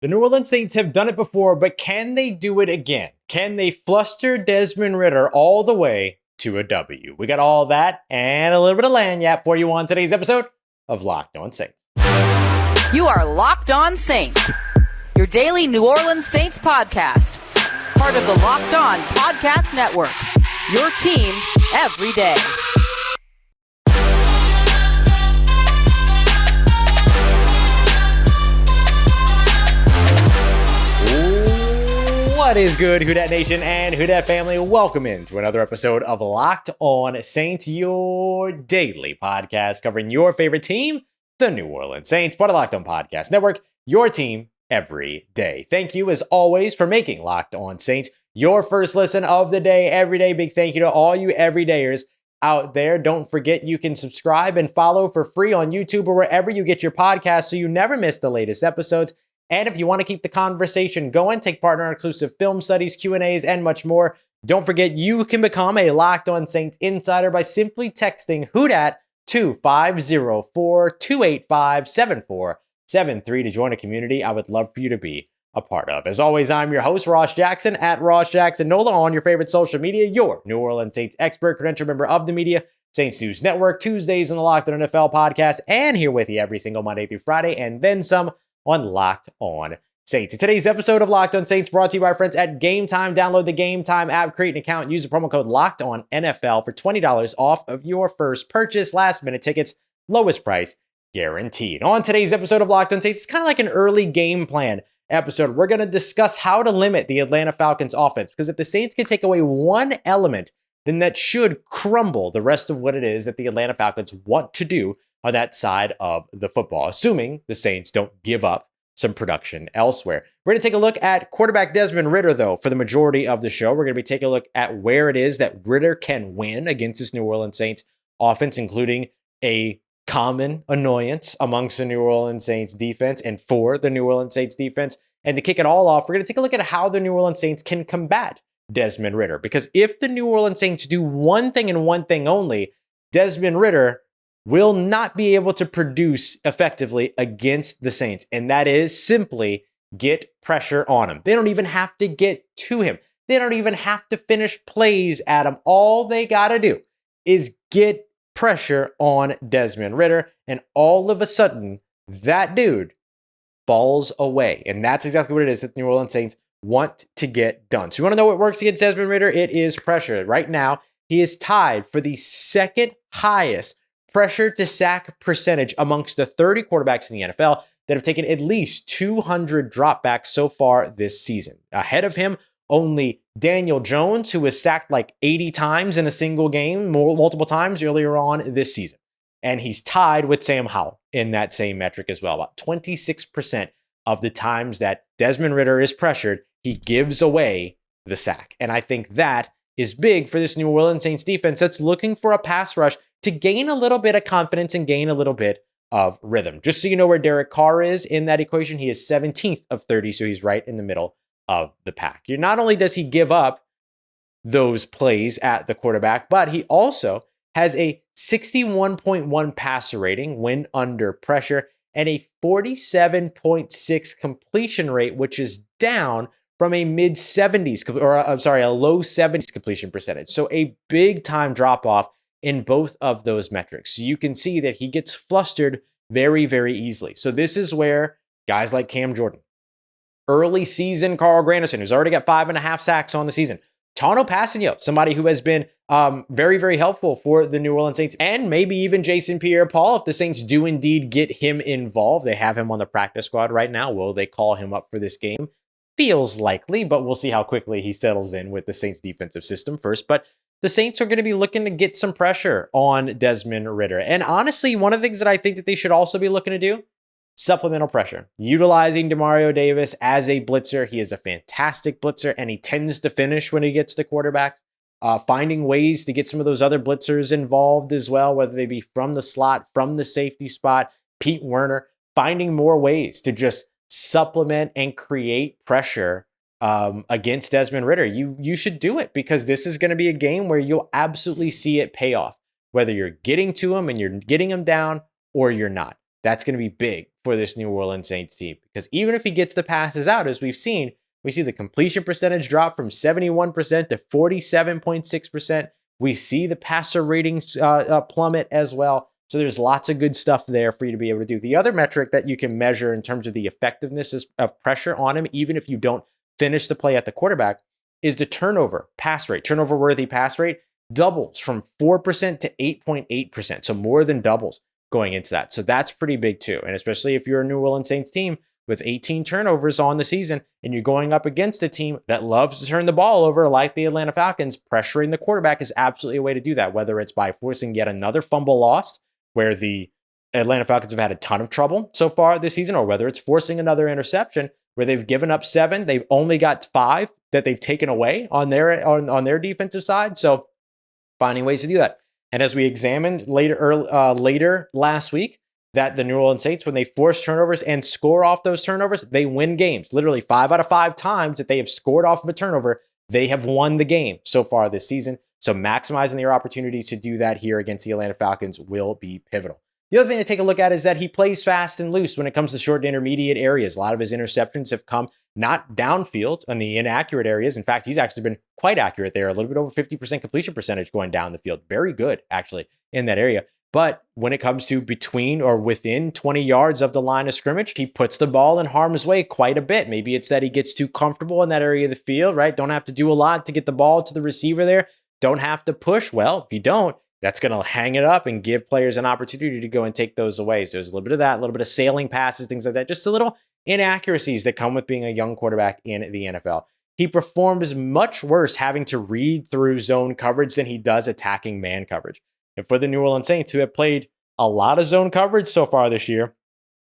The New Orleans Saints have done it before, but can they do it again? Can they fluster Desmond Ridder all the way to a W? We got all that and a little bit of lanyap for you on today's episode of Locked On Saints. You are Locked On Saints, your daily New Orleans Saints podcast. Part of the Locked On Podcast Network, your team every day. What is good, Who Dat Nation and Who Dat family? Welcome into another episode of Locked On Saints, your daily podcast covering your favorite team, the New Orleans Saints, part of Locked On Podcast Network, your team every day. Thank you, as always, for making Locked On Saints your first listen of the day every day. Big thank you to all you everydayers out there. Don't forget you can subscribe and follow for free on YouTube or wherever you get your podcasts so you never miss the latest episodes. And if you want to keep the conversation going, take part in our exclusive film studies, Q&As, and much more. Don't forget you can become a Locked On Saints insider by simply texting Who Dat to 504-285-7473 to join a community I would love for you to be a part of. As always, I'm your host, Ross Jackson, at Ross Jackson Nola on your favorite social media, your New Orleans Saints expert, credentialed member of the media, Saints News Network, Tuesdays on the Locked On NFL podcast, and here with you every single Monday through Friday, and then some on Locked On Saints. Today's episode of Locked On Saints brought to you by our friends at Gametime. Download the Gametime app, create an account, use the promo code LOCKEDONNFL for $20 off of your first purchase. Last minute tickets, lowest price guaranteed. On today's episode of Locked On Saints, it's kind of like an early game plan episode. We're going to discuss how to limit the Atlanta Falcons offense, because if the Saints can take away one element, then that should crumble the rest of what it is that the Atlanta Falcons want to do on that side of the football, assuming the Saints don't give up some production elsewhere. We're going to take a look at quarterback Desmond Ridder, though, for the majority of the show. We're going to be taking a look at where it is that Ritter can win against this New Orleans Saints offense, including a common annoyance amongst the New Orleans Saints defense and for the New Orleans Saints defense. And to kick it all off, we're going to take a look at how the New Orleans Saints can combat Desmond Ridder. Because if the New Orleans Saints do one thing and one thing only, Desmond Ridder will not be able to produce effectively against the Saints. And that is simply get pressure on him. They don't even have to get to him. They don't even have to finish plays at him. All they got to do is get pressure on Desmond Ridder. And all of a sudden, that dude falls away. And that's exactly what it is that the New Orleans Saints want to get done. So you want to know what works against Desmond Ridder? It is pressure. Right now, he is tied for the second highest pressure to sack percentage amongst the 30 quarterbacks in the NFL that have taken at least 200 dropbacks so far this season. Ahead of him, only Daniel Jones, who was sacked like 80 times in a single game, multiple times earlier on this season. And he's tied with Sam Howell in that same metric as well. About 26% of the times that Desmond Ridder is pressured, he gives away the sack. And I think that is big for this New Orleans Saints defense that's looking for a pass rush to gain a little bit of confidence and gain a little bit of rhythm. Just so you know where Derek Carr is in that equation, he is 17th of 30, so he's right in the middle of the pack. Not only does he give up those plays at the quarterback, but he also has a 61.1 passer rating when under pressure and a 47.6 completion rate, which is down from a mid 70s, a low 70s completion percentage. So a big time drop off in both of those metrics. So you can see that he gets flustered very, very easily. So this is where guys like Cam Jordan, early season Carl Granderson, who's already got 5.5 sacks on the season, Tano Passanio, somebody who has been very, very helpful for the New Orleans Saints, and maybe even Jason Pierre-Paul, if the Saints do indeed get him involved. They have him on the practice squad right now. Will they call him up for this game? Feels likely, but we'll see how quickly he settles in with the Saints defensive system first. But the Saints are going to be looking to get some pressure on Desmond Ridder. And honestly, one of the things that I think that they should also be looking to do, supplemental pressure. Utilizing Demario Davis as a blitzer. He is a fantastic blitzer, and he tends to finish when he gets to quarterbacks. Finding ways to get some of those other blitzers involved as well, whether they be from the slot, from the safety spot, Pete Werner, finding more ways to just supplement and create pressure against Desmond Ridder. You should do it, because this is going to be a game where you'll absolutely see it pay off, whether you're getting to him and you're getting him down or you're not. that's going to be big for this New Orleans Saints team, because even if he gets the passes out, as we've seen, we see the completion percentage drop from 71% to 47.6%. We see the passer ratings plummet as well. So there's lots of good stuff there for you to be able to do. The other metric that you can measure in terms of the effectiveness of pressure on him, even if you don't finish the play at the quarterback, is the turnover pass rate. Turnover worthy pass rate doubles from 4% to 8.8%. So more than doubles going into that. So that's pretty big too. And especially if you're a New Orleans Saints team with 18 turnovers on the season and you're going up against a team that loves to turn the ball over like the Atlanta Falcons, pressuring the quarterback is absolutely a way to do that, whether it's by forcing yet another fumble lost where the Atlanta Falcons have had a ton of trouble so far this season, or whether it's forcing another interception where they've given up 7, they've only got 5 that they've taken away on their defensive side. So finding ways to do that. And as we examined later last week, that the New Orleans Saints, when they force turnovers and score off those turnovers, they win games. Literally 5 out of 5 times that they have scored off of a turnover, they have won the game so far this season. So maximizing their opportunities to do that here against the Atlanta Falcons will be pivotal. The other thing to take a look at is that he plays fast and loose when it comes to short and intermediate areas. A lot of his interceptions have come not downfield on the inaccurate areas. In fact, he's actually been quite accurate there, a little bit over 50% completion percentage going down the field. Very good, actually, in that area. But when it comes to between or within 20 yards of the line of scrimmage, he puts the ball in harm's way quite a bit. Maybe it's that he gets too comfortable in that area of the field, right? Don't have to do a lot to get the ball to the receiver there. Don't have to push. Well, if you don't, that's going to hang it up and give players an opportunity to go and take those away. So there's a little bit of that, a little bit of sailing passes, things like that. Just a little inaccuracies that come with being a young quarterback in the NFL. He performs much worse having to read through zone coverage than he does attacking man coverage. And for the New Orleans Saints, who have played a lot of zone coverage so far this year,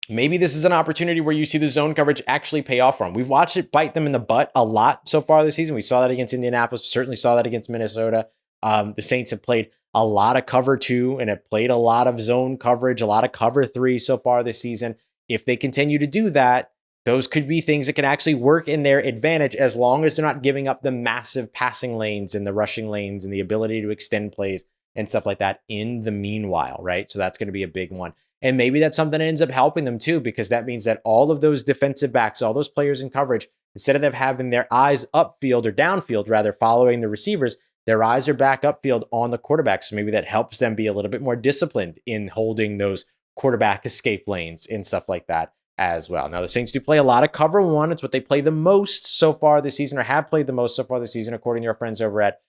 maybe this is an opportunity where you see the zone coverage actually pay off for them. We've watched it bite them in the butt a lot so far this season. We saw that against Indianapolis, certainly saw that against Minnesota. The Saints have played a lot of cover 2 and have played a lot of zone coverage, a lot of cover 3 so far this season. If they continue to do that, those could be things that can actually work in their advantage as long as they're not giving up the massive passing lanes and the rushing lanes and the ability to extend plays and stuff like that in the meanwhile, right? So that's going to be a big one. And maybe that's something that ends up helping them too, because that means that all of those defensive backs, all those players in coverage, instead of them having their eyes upfield or downfield, rather following the receivers, their eyes are back upfield on the quarterback. So maybe that helps them be a little bit more disciplined in holding those quarterback escape lanes and stuff like that as well. Now, the Saints do play a lot of cover 1. It's what they play the most so far this season, or have played the most so far this season, according to our friends over at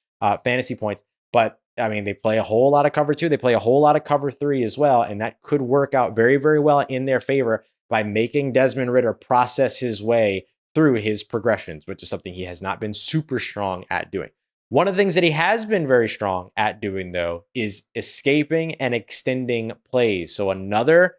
Fantasy Points. But I mean, they play a whole lot of cover 2. They play a whole lot of cover 3 as well. And that could work out very, very well in their favor by making Desmond Ridder process his way through his progressions, which is something he has not been super strong at doing. One of the things that he has been very strong at doing, though, is escaping and extending plays. So another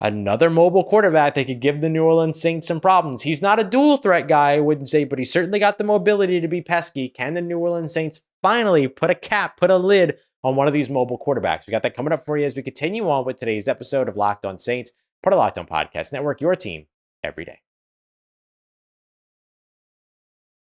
mobile quarterback that could give the New Orleans Saints some problems. He's not a dual threat guy, I wouldn't say, but he's certainly got the mobility to be pesky. Can the New Orleans Saints finally put a lid on one of these mobile quarterbacks? We got that coming up for you as we continue on with today's episode of Locked On Saints, part of Locked On Podcast Network, your team every day.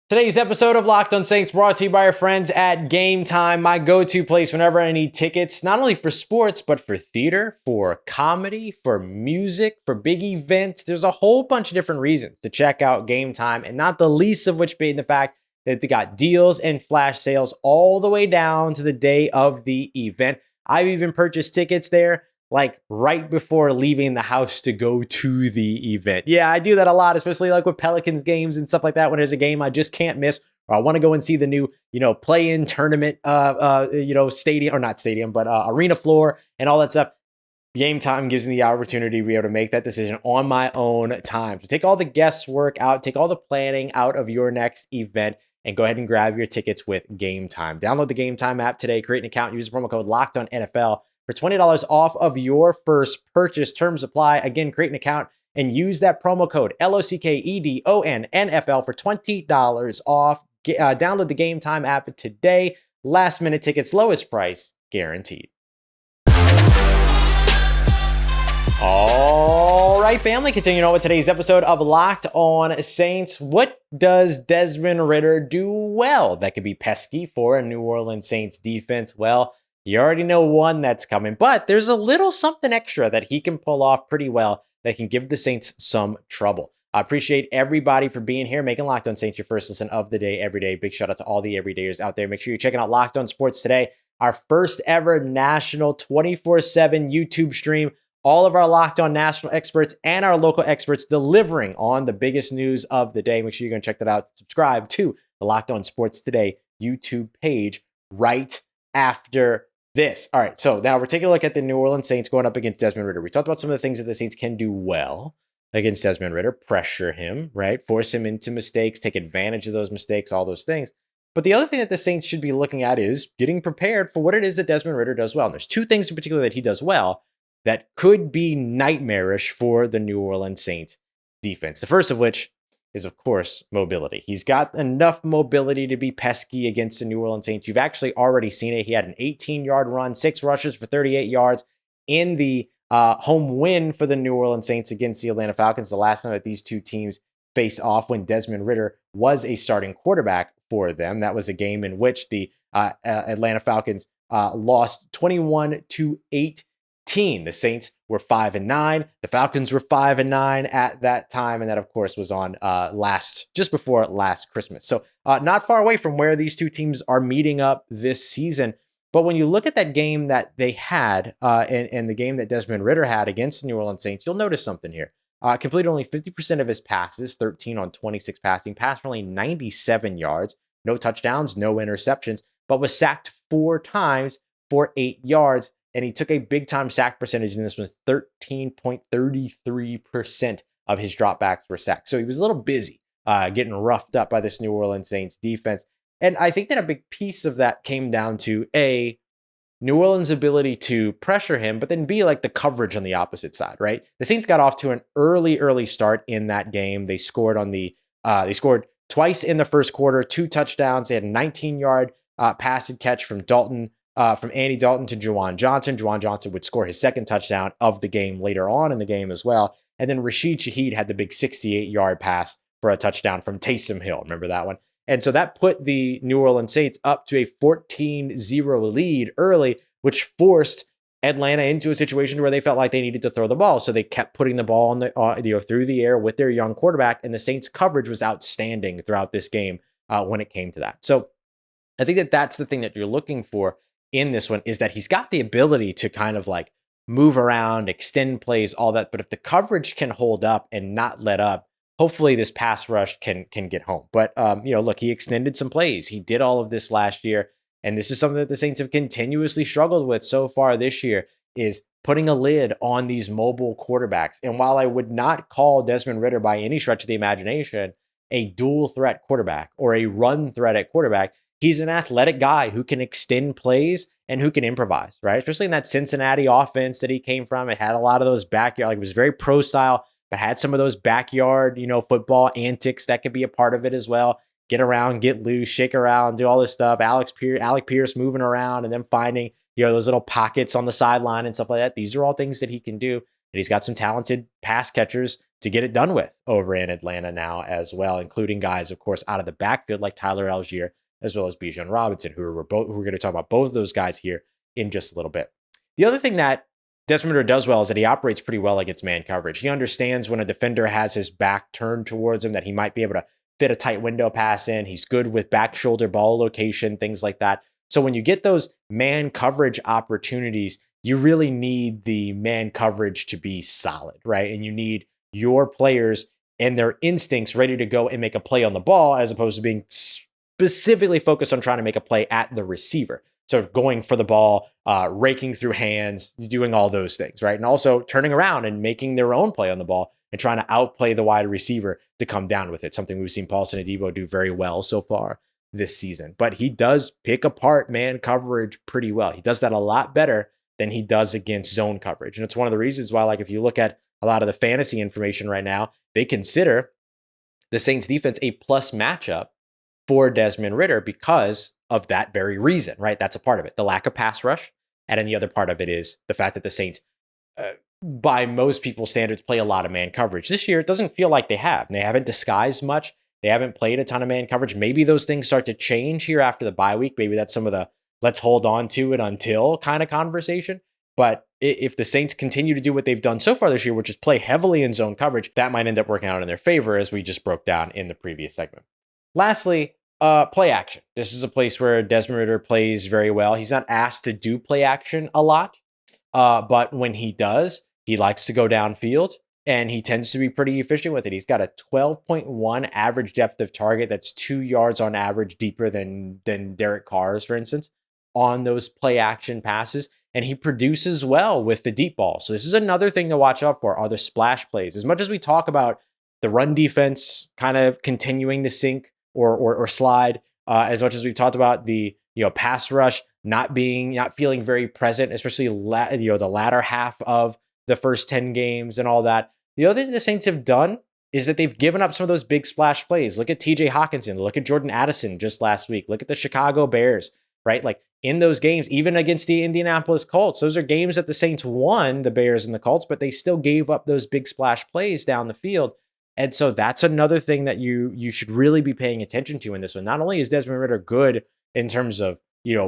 Today's episode of Locked On Saints brought to you by our friends at Gametime, my go-to place whenever I need tickets, not only for sports, but for theater, for comedy, for music, for big events. There's a whole bunch of different reasons to check out Gametime, and not the least of which being the fact that they got deals and flash sales all the way down to the day of the event. I've even purchased tickets there like right before leaving the house to go to the event. Yeah, I do that a lot, especially like with Pelicans games and stuff like that. When there's a game I just can't miss, or I want to go and see the new, play-in tournament, stadium, or not stadium, but arena floor and all that stuff. Gametime gives me the opportunity to be able to make that decision on my own time. So take all the guesswork out, take all the planning out of your next event, and go ahead and grab your tickets with Gametime. Download the Gametime app today, create an account, use the promo code LOCKEDONNFL for $20 off of your first purchase. Terms apply. Again, create an account and use that promo code LOCKEDONNFL for $20 off. Download the Gametime app today. Last minute tickets, lowest price guaranteed. All right, family, continuing on with today's episode of Locked On Saints. What does Desmond Ridder do well that could be pesky for a New Orleans Saints defense? Well, You already know one that's coming, but there's a little something extra that he can pull off pretty well that can give the Saints some trouble. I appreciate everybody for being here, making Locked On Saints your first listen of the day every day. Big shout out to all the everydayers out there. Make sure you're checking out Locked On Sports today, our first ever national 24/7 YouTube stream. All of our Locked On national experts and our local experts delivering on the biggest news of the day. Make sure you're going to check that out. Subscribe to the Locked On Sports Today YouTube page right after this. All right, so now we're taking a look at the New Orleans Saints going up against Desmond Ridder. We talked about some of the things that the Saints can do well against Desmond Ridder, pressure him, right? Force him into mistakes, take advantage of those mistakes, all those things. But the other thing that the Saints should be looking at is getting prepared for what it is that Desmond Ridder does well. And there's two things in particular that he does well that could be nightmarish for the New Orleans Saints defense. The first of which is, of course, mobility. He's got enough mobility to be pesky against the New Orleans Saints. You've actually already seen it. He had an 18-yard run, 6 rushes for 38 yards in the home win for the New Orleans Saints against the Atlanta Falcons, the last time that these two teams faced off when Desmond Ridder was a starting quarterback for them. That was a game in which the Atlanta Falcons lost 21-18. The Saints were 5-9. The Falcons were 5-9 at that time, and that, of course, was on just before last Christmas. So not far away from where these two teams are meeting up this season. But when you look at that game that they had and the game that Desmond Ridder had against the New Orleans Saints, you'll notice something here. Completed only 50% of his passes, 13 on 26 passing, passed for only 97 yards, no touchdowns, no interceptions, but was sacked 4 times for 8 yards. And he took a big-time sack percentage, and this was 13.33% of his dropbacks were sacked. So he was a little busy getting roughed up by this New Orleans Saints defense. And I think that a big piece of that came down to, A, New Orleans' ability to pressure him, but then B, like the coverage on the opposite side, right? The Saints got off to an early start in that game. They scored they scored twice in the first quarter, 2 touchdowns. They had a 19-yard pass and catch from Andy Dalton to Juwan Johnson. Juwan Johnson would score his second touchdown of the game later on in the game as well. And then Rashid Shaheed had the big 68-yard pass for a touchdown from Taysom Hill. Remember that one? And so that put the New Orleans Saints up to a 14-0 lead early, which forced Atlanta into a situation where they felt like they needed to throw the ball. So they kept putting the ball on through the air with their young quarterback, and the Saints' coverage was outstanding throughout this game when it came to that. So I think that that's the thing that you're looking for in this one, is that he's got the ability to kind of like move around, extend plays, all that. But if the coverage can hold up and not let up, hopefully this pass rush can get home. But, look, he extended some plays. He did all of this last year. And this is something that the Saints have continuously struggled with so far this year, is putting a lid on these mobile quarterbacks. And while I would not call Desmond Ridder by any stretch of the imagination a dual threat quarterback or a run threat at quarterback, he's an athletic guy who can extend plays and who can improvise, right? Especially in that Cincinnati offense that he came from. It had a lot of those backyard, it was very pro style, but had some of those backyard, football antics that could be a part of it as well. Get around, get loose, shake around, do all this stuff. Alec Pierce moving around and then finding, those little pockets on the sideline and stuff like that. These are all things that he can do. And he's got some talented pass catchers to get it done with over in Atlanta now as well, including guys, of course, out of the backfield like Tyler Algier, as well as Bijan Robinson, who we're going to talk about both of those guys here in just a little bit. The other thing that Desmond Ridder does well is that he operates pretty well against man coverage. He understands when a defender has his back turned towards him that he might be able to fit a tight window pass in. He's good with back shoulder ball location, things like that. So when you get those man coverage opportunities, you really need the man coverage to be solid, right? And you need your players and their instincts ready to go and make a play on the ball, as opposed to being specifically focused on trying to make a play at the receiver. So going for the ball, raking through hands, doing all those things, right? And also turning around and making their own play on the ball and trying to outplay the wide receiver to come down with it. Something we've seen Paulson Adebo do very well so far this season. But he does pick apart man coverage pretty well. He does that a lot better than he does against zone coverage. And it's one of the reasons why, like, if you look at a lot of the fantasy information right now, they consider the Saints defense a plus matchup for Desmond Ridder because of that very reason, right? That's a part of it, the lack of pass rush. And then the other part of it is the fact that the Saints, by most people's standards, play a lot of man coverage. This year, it doesn't feel like they have. They haven't disguised much. They haven't played a ton of man coverage. Maybe those things start to change here after the bye week. Maybe that's some of the let's hold on to it until kind of conversation. But if the Saints continue to do what they've done so far this year, which is play heavily in zone coverage, that might end up working out in their favor, as we just broke down in the previous segment. Lastly, play action. This is a place where Desmond Ridder plays very well. He's not asked to do play action a lot, but when he does, he likes to go downfield, and he tends to be pretty efficient with it. He's got a 12.1 average depth of target. That's 2 yards on average deeper than Derek Carr's, for instance, on those play action passes. And he produces well with the deep ball. So this is another thing to watch out for, are the splash plays. As much as we talk about the run defense kind of continuing to sink or slide, as much as we've talked about the pass rush not feeling very present, especially the latter half of the first 10 games and all that. The other thing the Saints have done is that they've given up some of those big splash plays. Look at TJ Hawkinson. Look at Jordan Addison just last week. Look at the Chicago Bears, right? Like in those games, even against the Indianapolis Colts, those are games that the Saints won, the Bears and the Colts, but they still gave up those big splash plays down the field. And so that's another thing that you should really be paying attention to in this one. Not only is Desmond Ridder good in terms of,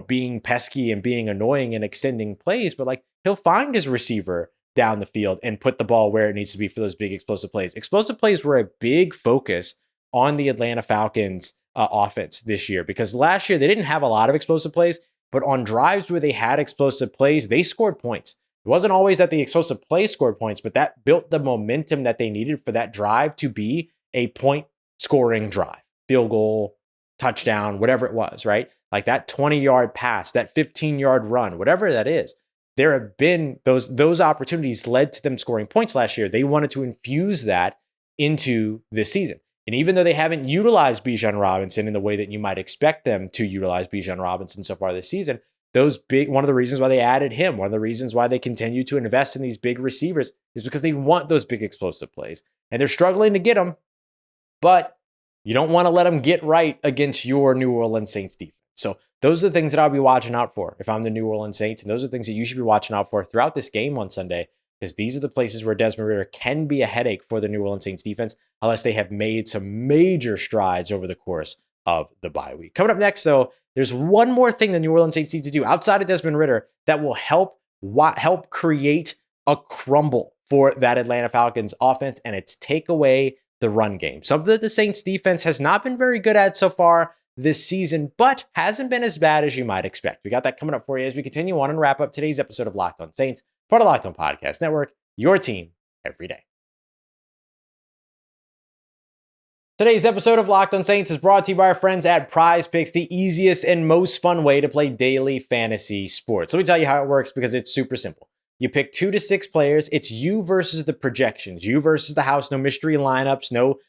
being pesky and being annoying and extending plays, but like he'll find his receiver down the field and put the ball where it needs to be for those big explosive plays. Explosive plays were a big focus on the Atlanta Falcons offense this year, because last year they didn't have a lot of explosive plays, but on drives where they had explosive plays, they scored points. It wasn't always that the explosive play scored points, but that built the momentum that they needed for that drive to be a point scoring drive, field goal, touchdown, whatever it was, right? Like that 20-yard pass, that 15-yard run, whatever that is. There have been those opportunities led to them scoring points last year. They wanted to infuse that into this season. And even though they haven't utilized Bijan Robinson in the way that you might expect them to utilize Bijan Robinson so far this season, one of the reasons why they added him, one of the reasons why they continue to invest in these big receivers is because they want those big explosive plays. And they're struggling to get them, but you don't want to let them get right against your New Orleans Saints defense. So those are the things that I'll be watching out for if I'm the New Orleans Saints. And those are the things that you should be watching out for throughout this game on Sunday, because these are the places where Desmond Ridder can be a headache for the New Orleans Saints defense, unless they have made some major strides over the course of the bye week. Coming up next, though, there's one more thing the New Orleans Saints need to do outside of Desmond Ridder that will help create a crumble for that Atlanta Falcons offense, and it's take away the run game. Something that the Saints defense has not been very good at so far this season, but hasn't been as bad as you might expect. We got that coming up for you as we continue on and wrap up today's episode of Locked On Saints, part of Locked On Podcast Network, your team every day. Today's episode of Locked On Saints is brought to you by our friends at PrizePicks, the easiest and most fun way to play daily fantasy sports. Let me tell you how it works, because it's super simple. You pick 2 to 6 players. It's you versus the projections, you versus the house. No mystery lineups, no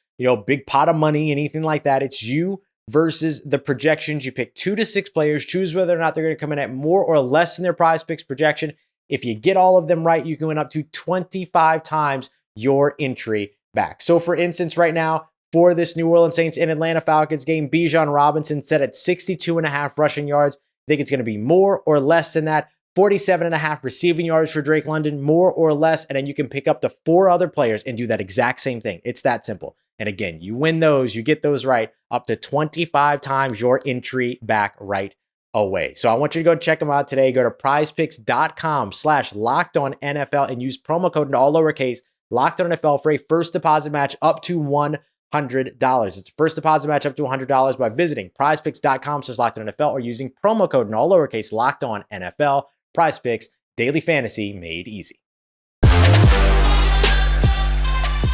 big pot of money, anything like that. It's you versus the projections. You pick 2 to 6 players, choose whether or not they're going to come in at more or less than their PrizePicks projection. If you get all of them right, you can win up to 25 times your entry back. So for instance, right now, for this New Orleans Saints and Atlanta Falcons game, Bijan Robinson set at 62.5 rushing yards. I think it's going to be more or less than that. 47.5 receiving yards for Drake London, more or less. And then you can pick up the 4 other players and do that exact same thing. It's that simple. And again, you win those, you get those right, up to 25 times your entry back right away. So I want you to go check them out today. Go to prizepicks.com/LockedOnNFL and use promo code in all lowercase LockedOnNFL for a first deposit match up to $100. It's a first deposit match up to $100 by visiting prizepicks.com/LockedOnNFL or using promo code in all lowercase LockedOnNFL. PrizePicks, daily fantasy made easy.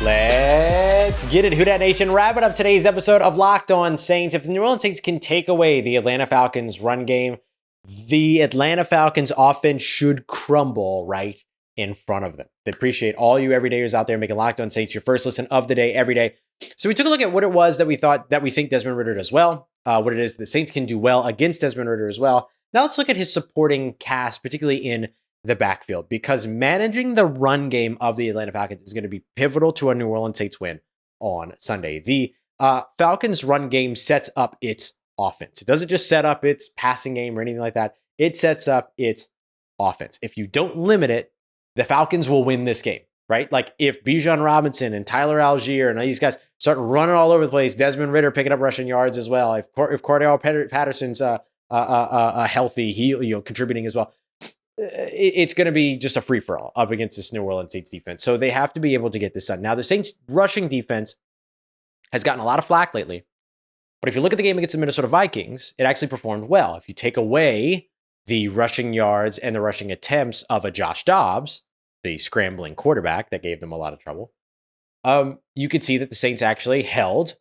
Let's get it. Who Dat Nation, wrapping up today's episode of Locked On Saints. If the New Orleans Saints can take away the Atlanta Falcons run game, the Atlanta Falcons offense should crumble right in front of them. They appreciate all you everydayers out there making Locked On Saints your first listen of the day every day. So we took a look at what it was that we think Desmond Ridder does well, what it is the Saints can do well against Desmond Ridder as well. Now let's look at his supporting cast, particularly in the backfield, because managing the run game of the Atlanta Falcons is going to be pivotal to a New Orleans Saints win on Sunday. The Falcons run game sets up its offense. It doesn't just set up its passing game or anything like that. It sets up its offense. If you don't limit it, the Falcons will win this game, right? Like if Bijan Robinson and Tyler Algier and all these guys start running all over the place, Desmond Ridder picking up rushing yards as well. If Cordell Patterson's healthy, contributing as well. It's going to be just a free-for-all up against this New Orleans Saints defense. So they have to be able to get this done. Now, the Saints rushing defense has gotten a lot of flack lately. But if you look at the game against the Minnesota Vikings, it actually performed well. If you take away the rushing yards and the rushing attempts of a Josh Dobbs, the scrambling quarterback that gave them a lot of trouble, you could see that the Saints actually held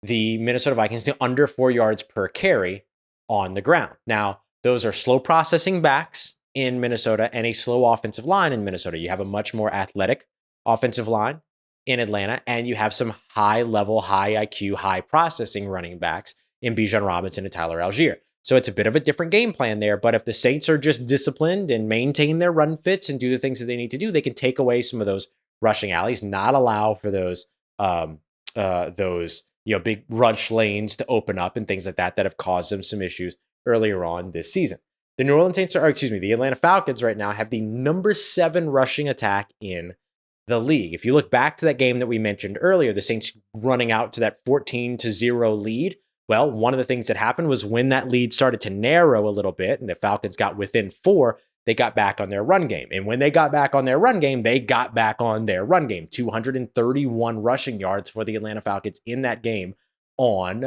the Minnesota Vikings to under 4 yards per carry on the ground. Now, those are slow processing backs in Minnesota and a slow offensive line in Minnesota. You have a much more athletic offensive line in Atlanta, and you have some high level, high IQ, high processing running backs in Bijan Robinson and Tyler Algier. So it's a bit of a different game plan there, but if the Saints are just disciplined and maintain their run fits and do the things that they need to do, they can take away some of those rushing alleys, not allow for those big rush lanes to open up and things like that have caused them some issues earlier on this season. The the Atlanta Falcons right now have the number 7 rushing attack in the league. If you look back to that game that we mentioned earlier, the Saints running out to that 14-0 lead, well, one of the things that happened was when that lead started to narrow a little bit and the Falcons got within 4, they got back on their run game. And when they got back on their run game, they got back on their run game. 231 rushing yards for the Atlanta Falcons in that game on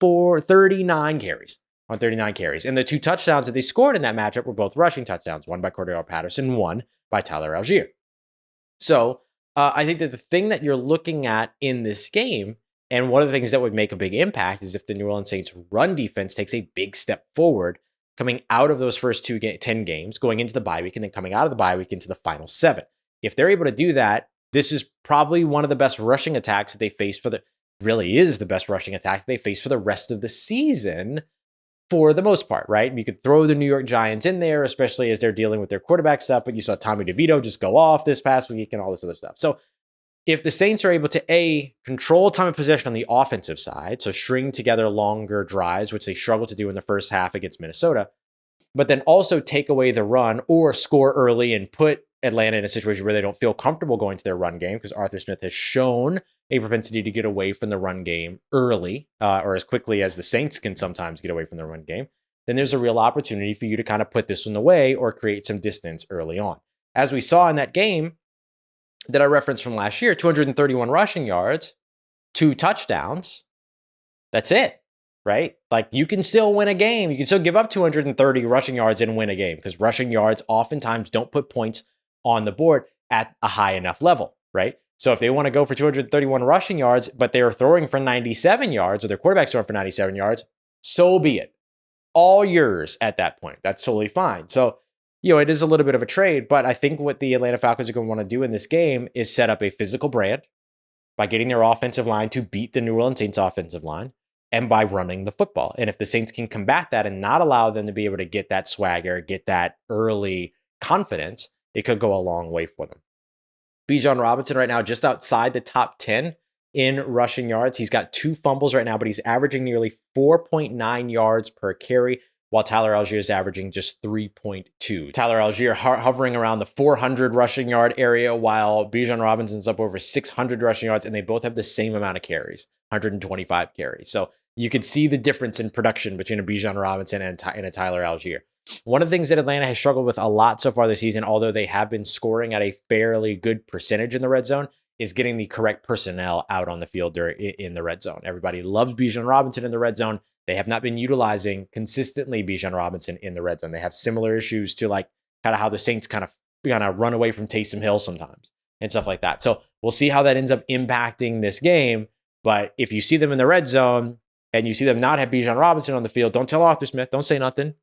39 carries. On 39 carries. And the 2 touchdowns that they scored in that matchup were both rushing touchdowns, one by Cordell Patterson, one by Tyler Algier. So I think that the thing that you're looking at in this game, and one of the things that would make a big impact, is if the New Orleans Saints run defense takes a big step forward coming out of those first 10 games, going into the bye week, and then coming out of the bye week into the final 7. If they're able to do that, this is probably one of the best rushing attacks that they face really is the best rushing attack they face for the rest of the season. For the most part, right? You could throw the New York Giants in there, especially as they're dealing with their quarterback stuff, but you saw Tommy DeVito just go off this past week and all this other stuff. So if the Saints are able to, control time of possession on the offensive side, so string together longer drives, which they struggled to do in the first half against Minnesota, but then also take away the run or score early and put Atlanta in a situation where they don't feel comfortable going to their run game, because Arthur Smith has shown a propensity to get away from the run game early, or as quickly as the Saints can sometimes get away from the run game, then there's a real opportunity for you to kind of put this one away or create some distance early on. As we saw in that game that I referenced from last year, 231 rushing yards, 2 touchdowns. That's it, right? Like, you can still win a game. You can still give up 230 rushing yards and win a game, because rushing yards oftentimes don't put points on the board at a high enough level, right? So if they want to go for 231 rushing yards, but they're throwing for 97 yards, or their quarterback's throwing for 97 yards, so be it. All yours at that point. That's totally fine. So, it is a little bit of a trade, but I think what the Atlanta Falcons are going to want to do in this game is set up a physical brand by getting their offensive line to beat the New Orleans Saints offensive line, and by running the football. And if the Saints can combat that and not allow them to be able to get that swagger, get that early confidence, it could go a long way for them. Bijan Robinson right now just outside the top 10 in rushing yards. He's got 2 fumbles right now, but he's averaging nearly 4.9 yards per carry, while Tyler Algier is averaging just 3.2. Tyler Algier hovering around the 400 rushing yard area, while Bijan Robinson's up over 600 rushing yards, and they both have the same amount of carries, 125 carries. So you could see the difference in production between a Bijan Robinson and a Tyler Algier. One of the things that Atlanta has struggled with a lot so far this season, although they have been scoring at a fairly good percentage in the red zone, is getting the correct personnel out on the field in the red zone. Everybody loves Bijan Robinson in the red zone. They have not been utilizing consistently Bijan Robinson in the red zone. They have similar issues to kind of how the Saints kind of run away from Taysom Hill sometimes and stuff like that. So we'll see how that ends up impacting this game. But if you see them in the red zone and you see them not have Bijan Robinson on the field, don't tell Arthur Smith. Don't say nothing.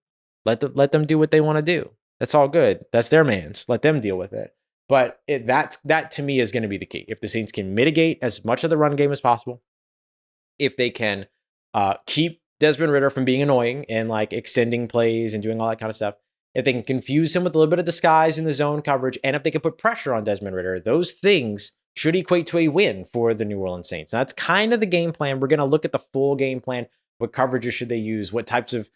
Let them do what they want to do. That's all good. That's their man's. Let them deal with it. But that to me is going to be the key. If the Saints can mitigate as much of the run game as possible, if they can keep Desmond Ridder from being annoying and extending plays and doing all that kind of stuff, if they can confuse him with a little bit of disguise in the zone coverage, and if they can put pressure on Desmond Ridder, those things should equate to a win for the New Orleans Saints. Now, that's kind of the game plan. We're going to look at the full game plan. What coverages should they use? What types of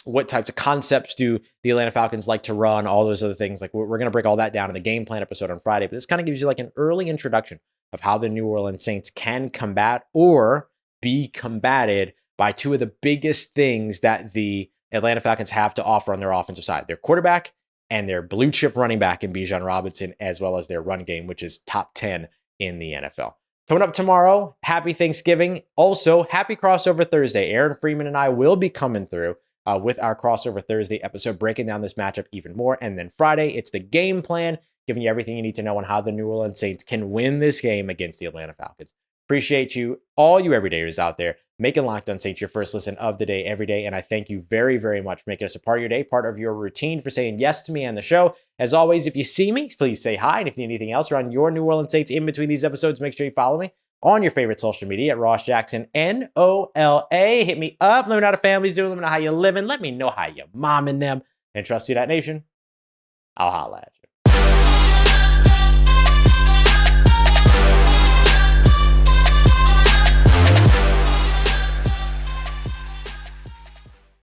what types of concepts do the Atlanta Falcons like to run? All those other things. We're going to break all that down in the game plan episode on Friday. But this kind of gives you an early introduction of how the New Orleans Saints can combat or be combated by two of the biggest things that the Atlanta Falcons have to offer on their offensive side: their quarterback and their blue chip running back in Bijan Robinson, as well as their run game, which is top 10 in the NFL. Coming up tomorrow, happy Thanksgiving. Also, happy Crossover Thursday. Aaron Freeman and I will be coming through with our Crossover Thursday episode, breaking down this matchup even more. And then Friday, it's the game plan, giving you everything you need to know on how the New Orleans Saints can win this game against the Atlanta Falcons. Appreciate you, all you everydayers out there, making Locked On Saints your first listen of the day every day. And I thank you very, very much for making us a part of your day, part of your routine, for saying yes to me and the show. As always, if you see me, please say hi. And if you need anything else around your New Orleans Saints in between these episodes, make sure you follow me on your favorite social media at Ross Jackson, NOLA. Hit me up. Let me know how the family's doing. Let me know how you're living. Let me know how you're momming them. And trust you, that nation. I'll holla at you.